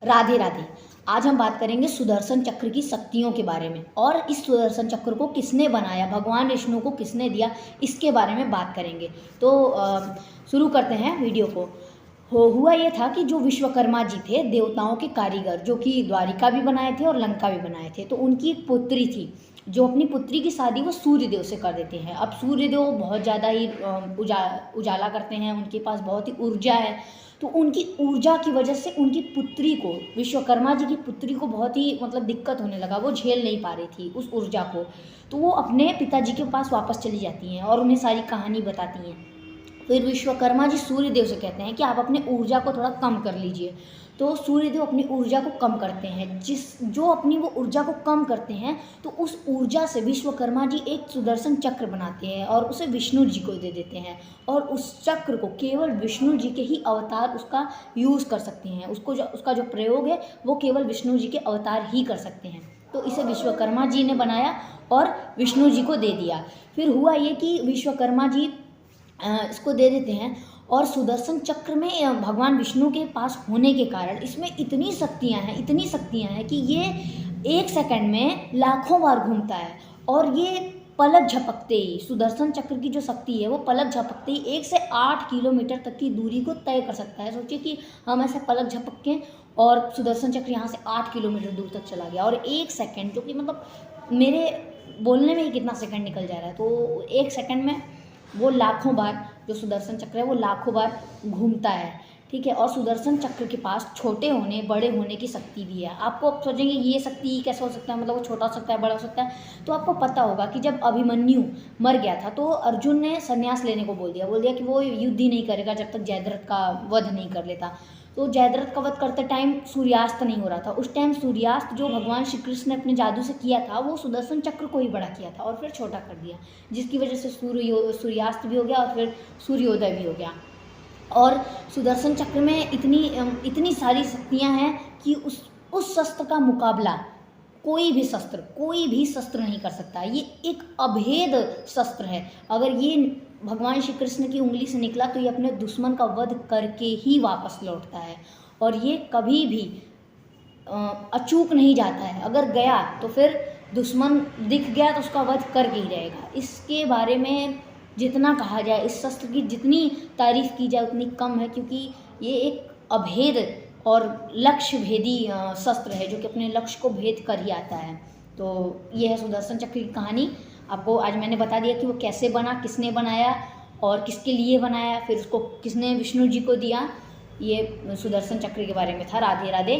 राधे राधे। आज हम बात करेंगे सुदर्शन चक्र की शक्तियों के बारे में और इस सुदर्शन चक्र को किसने बनाया, भगवान विष्णु को किसने दिया, इसके बारे में बात करेंगे। तो शुरू करते हैं वीडियो को। हुआ ये था कि जो विश्वकर्मा जी थे, देवताओं के कारीगर, जो कि द्वारिका भी बनाए थे और लंका भी बनाए थे, तो उनकी एक पुत्री थी जो अपनी पुत्री की शादी वो सूर्यदेव से कर देते हैं। अब सूर्यदेव बहुत ज़्यादा ही उजाला करते हैं, उनके पास बहुत ही ऊर्जा है, तो उनकी ऊर्जा की वजह से उनकी पुत्री को, विश्वकर्मा जी की पुत्री को बहुत ही दिक्कत होने लगा, वो झेल नहीं पा रही थी उस ऊर्जा को। तो वो अपने पिताजी के पास वापस चली जाती हैं और उन्हें सारी कहानी बताती हैं। फिर विश्वकर्मा जी सूर्यदेव से कहते हैं कि आप अपने ऊर्जा को थोड़ा कम कर लीजिए। तो सूर्यदेव अपनी ऊर्जा को कम करते हैं, जो अपनी वो ऊर्जा को कम करते हैं, तो उस ऊर्जा से विश्वकर्मा जी एक सुदर्शन चक्र बनाते हैं और उसे विष्णु जी को दे देते हैं। और उस चक्र को केवल विष्णु जी के ही अवतार उसका यूज़ कर सकते हैं, उसका जो प्रयोग है वो केवल विष्णु जी के अवतार ही कर सकते हैं। तो इसे विश्वकर्मा जी ने बनाया और विष्णु जी को दे दिया। फिर हुआ ये कि विश्वकर्मा जी इसको दे देते हैं और सुदर्शन चक्र में भगवान विष्णु के पास होने के कारण इसमें इतनी शक्तियाँ हैं कि ये 1 सेकंड में लाखों बार घूमता है। और ये पलक झपकते ही, सुदर्शन चक्र की जो शक्ति है वो पलक झपकते ही 1 से 8 किलोमीटर तक की दूरी को तय कर सकता है। सोचिए कि हम ऐसे पलक झपकें और सुदर्शन चक्र यहाँ से 8 किलोमीटर दूर तक चला गया, और 1 सेकंड, जो कि मेरे बोलने में ही कितना सेकंड निकल जा रहा है, तो 1 सेकंड में वो लाखों बार, जो सुदर्शन चक्र है वो लाखों बार घूमता है। ठीक है। और सुदर्शन चक्र के पास छोटे होने बड़े होने की शक्ति भी है। आपको आप सोचेंगे ये शक्ति कैसे हो सकता है, वो छोटा हो सकता है, बड़ा हो सकता है। तो आपको पता होगा कि जब अभिमन्यु मर गया था तो अर्जुन ने संन्यास लेने को बोल दिया कि वो युद्ध ही नहीं करेगा जब तक जयद्रथ का वध नहीं कर लेता। तो जयद्रथ का वध करते टाइम सूर्यास्त नहीं हो रहा था। उस टाइम सूर्यास्त जो भगवान श्री कृष्ण ने अपने जादू से किया था वो सुदर्शन चक्र को ही बड़ा किया था और फिर छोटा कर दिया, जिसकी वजह से सूर्यास्त भी हो गया और फिर सूर्योदय भी हो गया। और सुदर्शन चक्र में इतनी सारी शक्तियाँ हैं कि उस शस्त्र का मुकाबला कोई भी शस्त्र नहीं कर सकता। ये एक अभेद शस्त्र है। अगर ये भगवान श्री कृष्ण की उंगली से निकला तो ये अपने दुश्मन का वध करके ही वापस लौटता है, और ये कभी भी अचूक नहीं जाता है। अगर गया तो फिर दुश्मन दिख गया तो उसका वध करके ही रहेगा। इसके बारे में जितना कहा जाए, इस शस्त्र की जितनी तारीफ़ की जाए उतनी कम है, क्योंकि ये एक अभेद और लक्ष्य भेदी शस्त्र है, जो कि अपने लक्ष्य को भेद कर ही आता है। तो ये है सुदर्शन चक्र की कहानी। आपको आज मैंने बता दिया कि वो कैसे बना, किसने बनाया और किसके लिए बनाया, फिर उसको किसने विष्णु जी को दिया। ये सुदर्शन चक्र के बारे में था। राधे राधे।